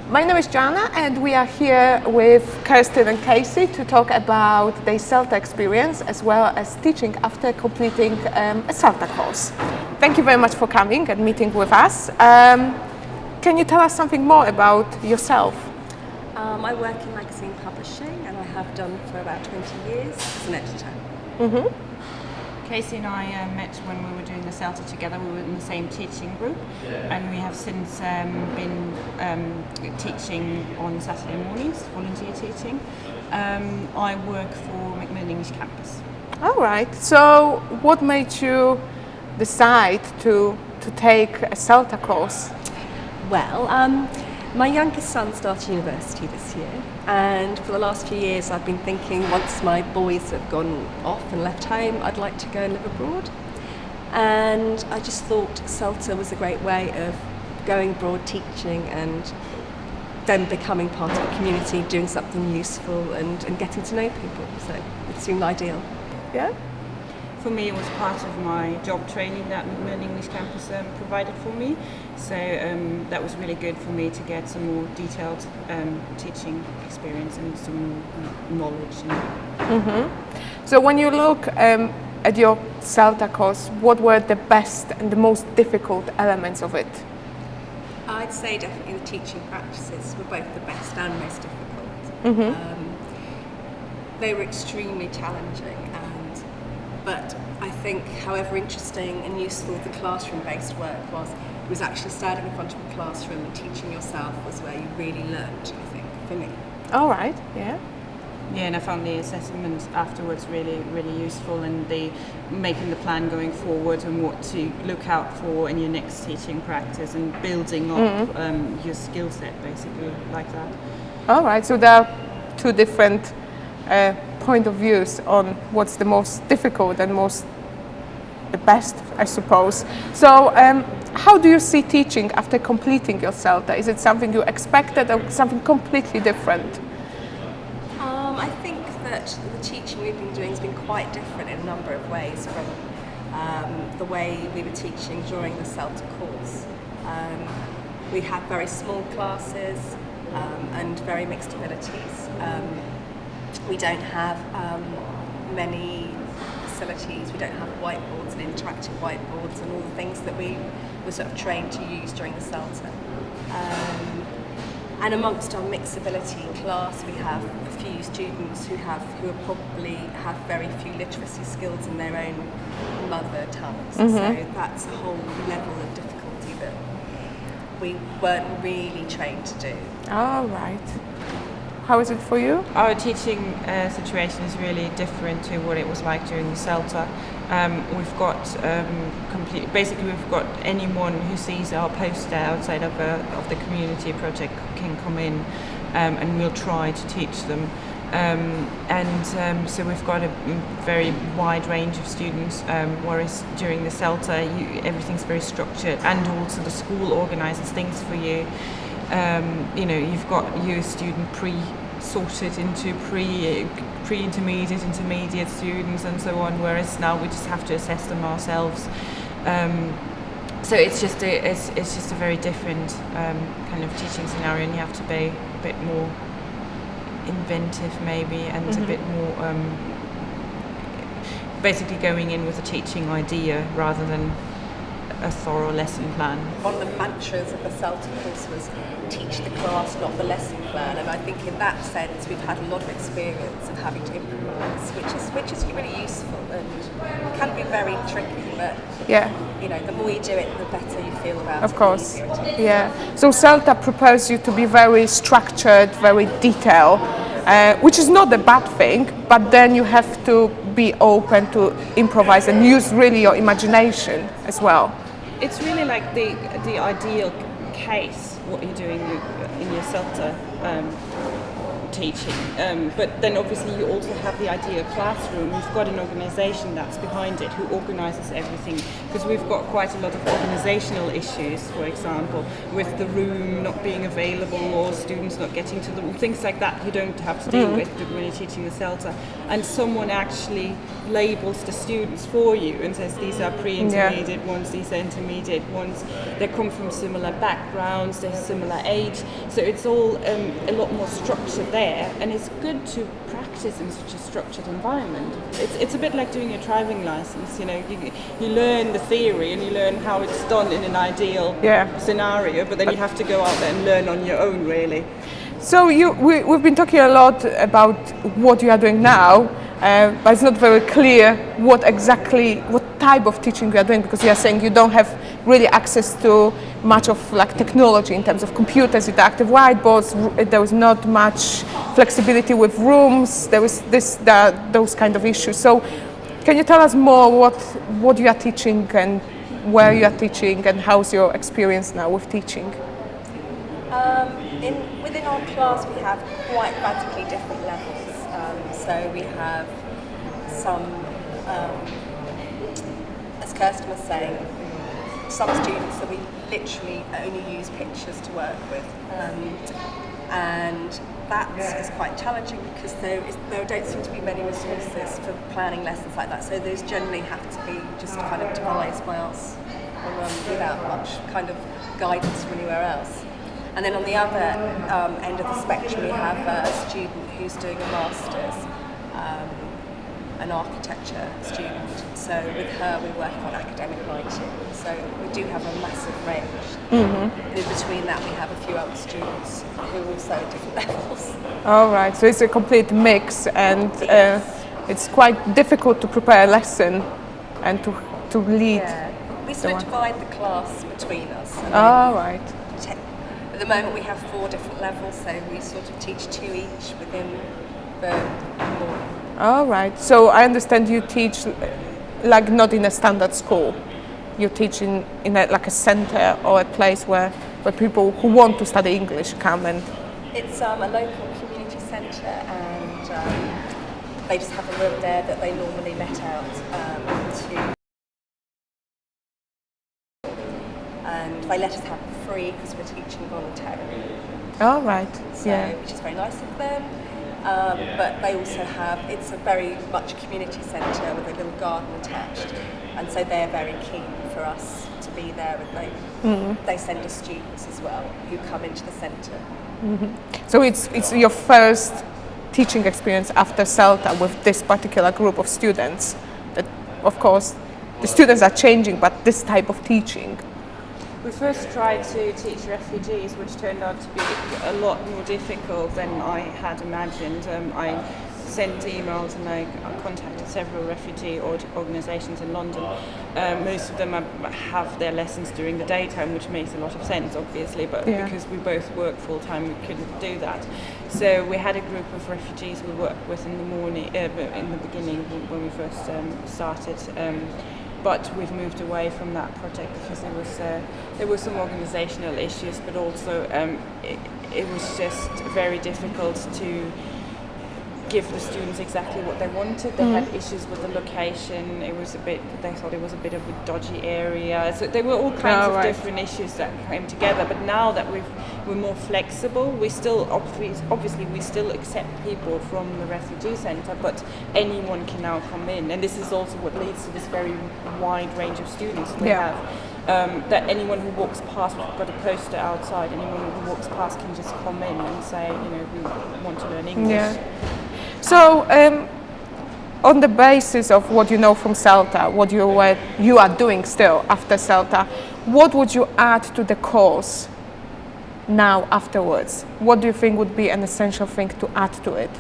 My name is Jana and we are here with Kerstin and Cesey to talk about their CELTA experience as well as teaching after completing a CELTA course. Thank you very much for coming and meeting with us. Can you tell us something more about yourself? I work in magazine publishing and I have done for about 20 years as an editor. Cesey and I met when we were doing the CELTA together. We were in the same teaching group, and we have since been teaching on Saturday mornings, volunteer teaching. I work for Macmillan English Campus. All right. So what made you decide to take a CELTA course? Well, my youngest son started university this year, and for the last few years I've been thinking once my boys have gone off and left home, I'd like to go and live abroad. And I just thought CELTA was a great way of going abroad, teaching, and then becoming part of a community, doing something useful and getting to know people. So it seemed ideal. Yeah. For me, it was part of my job training that Macmillan English Campus provided for me. So that was really good for me to get some more detailed teaching experience and some more knowledge. So when you look at your CELTA course, what were the best and the most difficult elements of it? I'd say definitely the teaching practices were both the best and most difficult. They were extremely challenging, but I think however interesting and useful the classroom-based work was, it was actually standing in front of a classroom and teaching yourself was where you really learned, I think, for me. All right, yeah. Yeah, and I found the assessments afterwards really, really useful, and making the plan going forward and what to look out for in your next teaching practice and building up your skill set, basically, like that. All right, so there are two different point of views on what's the most difficult and the best, I suppose. So how do you see teaching after completing your CELTA? Is it something you expected or something completely different? I think that the teaching we've been doing has been quite different in a number of ways from the way we were teaching during the CELTA course. We had very small classes and very mixed abilities. We don't have many facilities, we don't have whiteboards and interactive whiteboards and all the things that we were sort of trained to use during the CELTA. And amongst our mixed ability class, we have a few students who probably have very few literacy skills in their own mother tongues. So that's a whole level of difficulty that we weren't really trained to do. All right. How is it for you? Our teaching situation is really different to what it was like during the CELTA. We've got basically we've got anyone who sees our poster outside of the community project can come in, and we'll try to teach them. So we've got a very wide range of students, whereas during the CELTA everything's very structured, and also the school organises things for you. You've got your student pre-sorted into pre-intermediate, intermediate students and so on, whereas now we just have to assess them ourselves. So it's just a very different kind of teaching scenario, and you have to be a bit more inventive maybe, and a bit more basically going in with a teaching idea rather than a thorough lesson plan. One of the mantras of the CELTA course was teach the class, not the lesson plan, and I think in that sense we've had a lot of experience of having to improvise, which is really useful and can be very tricky, but the more you do it, the better you feel about it. Of course, yeah. So CELTA prepares you to be very structured, very detailed, which is not a bad thing, but then you have to be open to improvise and use really your imagination as well. It's really like the ideal case, what you're doing in your CELTA teaching. But then obviously you also have the idea of classroom. We've got an organisation that's behind it who organises everything, because we've got quite a lot of organisational issues, for example, with the room not being available or students not getting to the room, things like that you don't have to deal with when you're teaching the CELTA. And someone actually labels the students for you and says these are pre-intermediate ones, these are intermediate ones, they come from similar backgrounds, they're similar age, so it's all a lot more structure there, and it's good to practice in such a structured environment. It's a bit like doing a driving license, you know, you learn the theory and you learn how it's done in an ideal scenario, but then you have to go out there and learn on your own, really. So we've been talking a lot about what you are doing now, but it's not very clear what type of teaching you are doing, because you are saying you don't have really access to much of like technology in terms of computers, interactive whiteboards. There was not much flexibility with rooms. There was those kind of issues. So can you tell us more what you are teaching and where you are teaching, and how's your experience now with teaching? Within our class we have quite radically different levels. So we have some, as Kerstin was saying, some students that we literally only use pictures to work with, and that is quite challenging because there don't seem to be many resources for planning lessons like that, so those generally have to be just kind of devised by us without much kind of guidance from anywhere else. And then on the other end of the spectrum we have a student who's doing a master's, an architecture student. So with her we work on academic writing. So we do have a massive range. And in between that we have a few other students who are also at different levels. All right, so it's a complete mix, and it's quite difficult to prepare a lesson and to lead. Yeah. We sort of divide the class between us. All right. At the moment we have 4 different levels, so we sort of teach 2 each within the morning. All right. So I understand you teach like not in a standard school. You teach in like a center or a place where people who want to study English come and. It's a local community centre, and they just have a room there that they normally let out to. And they let us have it free because we're teaching voluntarily. Oh, right. So, which is very nice of them. But they also have, it's a very much community centre with a little garden attached. And so they're very keen for us to be there, and they send us students as well who come into the centre. So it's your first teaching experience after CELTA with this particular group of students. That, of course, the students are changing, but this type of teaching. We first tried to teach refugees, which turned out to be a lot more difficult than I had imagined. I sent emails and I contacted several refugee organisations in London. Most of them have their lessons during the daytime, which makes a lot of sense, obviously, but because we both work full-time, we couldn't do that. So we had a group of refugees we worked with in the morning, in the beginning when we first started. But we've moved away from that project because there were some organisational issues, but also it was just very difficult to give the students exactly what they wanted. They had issues with the location. They thought it was a bit of a dodgy area. So there were all kinds of different issues that came together. But now that we're more flexible, we still obviously we still accept people from the refugee centre, but anyone can now come in. And this is also what leads to this very wide range of students we have. That anyone who walks past, we've got a poster outside, anyone who walks past can just come in and say, we want to learn English. Yeah. So, on the basis of what you know from CELTA, what you are doing still after CELTA, what would you add to the course now afterwards? What do you think would be an essential thing to add to it?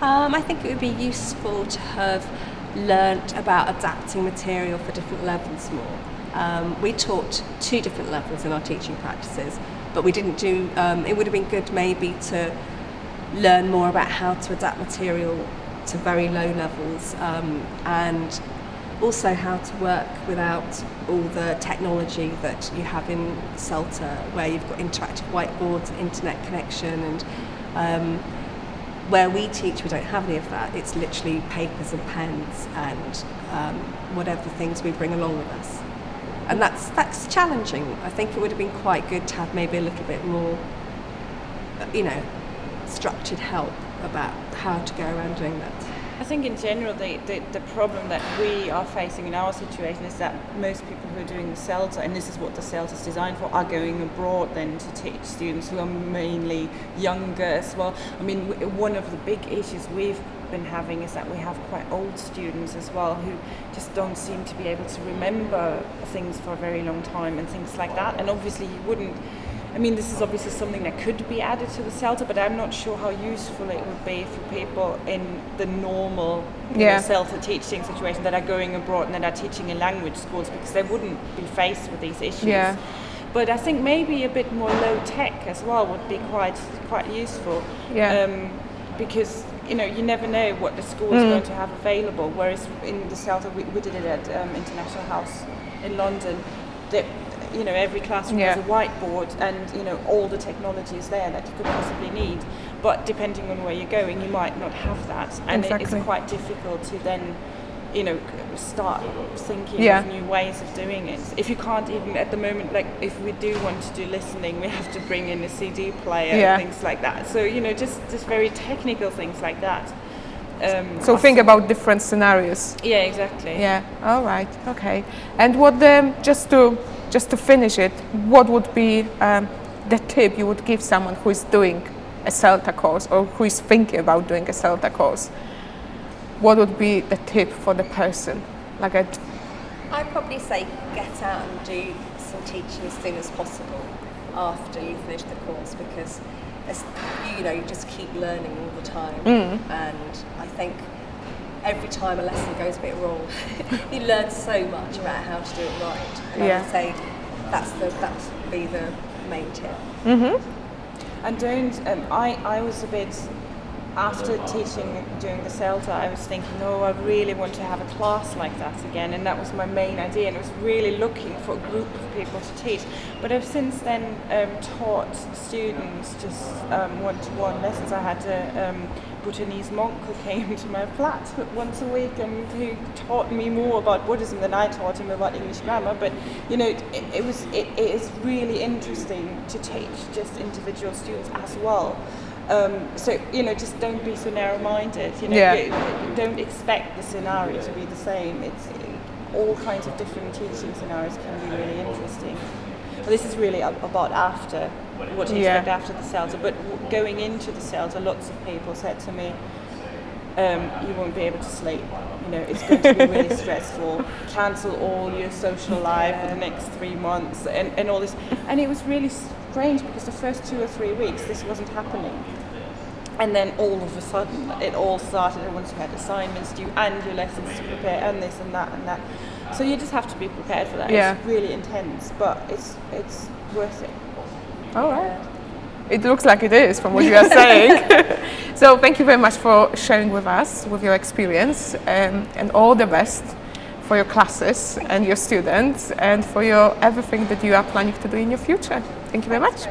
I think it would be useful to have learnt about adapting material for different levels more. We taught 2 different levels in our teaching practices, but we didn't do, it would have been good maybe to learn more about how to adapt material to very low levels, and also how to work without all the technology that you have in CELTA, where you've got interactive whiteboards, internet connection, and where we teach, we don't have any of that. It's literally papers and pens and whatever things we bring along with us. And that's challenging. I think it would have been quite good to have maybe a little bit more, structured help about how to go around doing that. I think in general the problem that we are facing in our situation is that most people who are doing the CELTA, and this is what the CELTA is designed for, are going abroad then to teach students who are mainly younger as well. I mean, one of the big issues we've been having is that we have quite old students as well who just don't seem to be able to remember things for a very long time and things like that. And obviously you wouldn't, I mean, this is obviously something that could be added to the CELTA, but I'm not sure how useful it would be for people in the normal CELTA teaching situation that are going abroad and that are teaching in language schools, because they wouldn't be faced with these issues. Yeah. But I think maybe a bit more low tech as well would be quite useful. Yeah. Because you never know what the school is going to have available. Whereas in the CELTA, we did it at International House in London. Every classroom has a whiteboard, and all the technology is there that you could possibly need. But depending on where you're going, you might not have that, and exactly. it's quite difficult to then start thinking of new ways of doing it. If you can't even at the moment, like if we do want to do listening, we have to bring in a CD player and things like that. So just very technical things like that. So think about different scenarios. Yeah, exactly. Yeah. All right. Okay. And what just to finish it, what would be the tip you would give someone who is doing a CELTA course or who is thinking about doing a CELTA course? What would be the tip for the person? I'd probably say get out and do some teaching as soon as possible after you finish the course, because you just keep learning all the time. And I think every time a lesson goes a bit wrong, you learn so much about how to do it right. And I would say that would be the main tip. And I was a bit, after teaching during the CELTA, I was thinking, I really want to have a class like that again, and that was my main idea, and I was really looking for a group of people to teach. But I've since then taught students just one-to-one lessons. I had a Bhutanese monk who came to my flat once a week and who taught me more about Buddhism than I taught him about English grammar. But it is really interesting to teach just individual students as well. So just don't be so narrow-minded. Don't expect the scenario to be the same. It's all kinds of different teaching scenarios can be really interesting. Well, this is really about what to expect after the CELTA. But going into the CELTA, lots of people said to me, you won't be able to sleep. It's going to be really stressful. Cancel all your social life for the next 3 months and all this. And it was really strange, because the first 2 or 3 weeks this wasn't happening. And then all of a sudden it all started, and once you had assignments due and your lessons to prepare and this and that and that. So you just have to be prepared for that. It's really intense, but it's worth it. All right. It looks like it is from what you are saying. So thank you very much for sharing with us with your experience, and all the best for your classes and your students and for everything that you are planning to do in your future. Thank you very much.